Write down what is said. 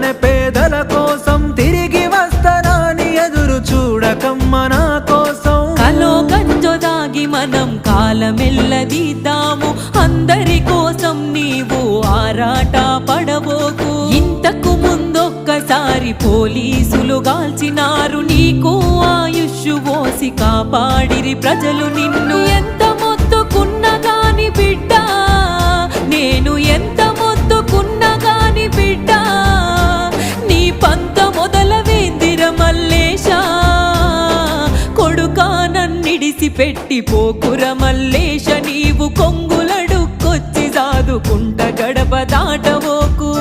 త్వరలోనే పేదల కోసం తిరిగి వస్తానని ఎదురు చూడకమ్మ నా కోసం. కలో గంజో దాగి మనం కాలమెల్లదీద్దాము, అందరి కోసం నీవు ఆరాట పడబోకు. ఇంతకు ముందొక్కసారి పోలీసులు గాల్చినారు, నీకు ఆయుష్ పోసి కాపాడిరి ప్రజలు నిన్ను. ఎంత మొత్తుకున్నా గాని బిడ్డ, నేను ఎంత మొత్తుకున్నా గాని బిడ్డ, నీ పంత మొదలవేందిర మల్లేశ. కొడుకా నన్నిడిసి పెట్టి పోకుర మల్లేశ, నీవు కొంగులడుక్కొచ్చి సాదుకుంట గడప దాటవోకు.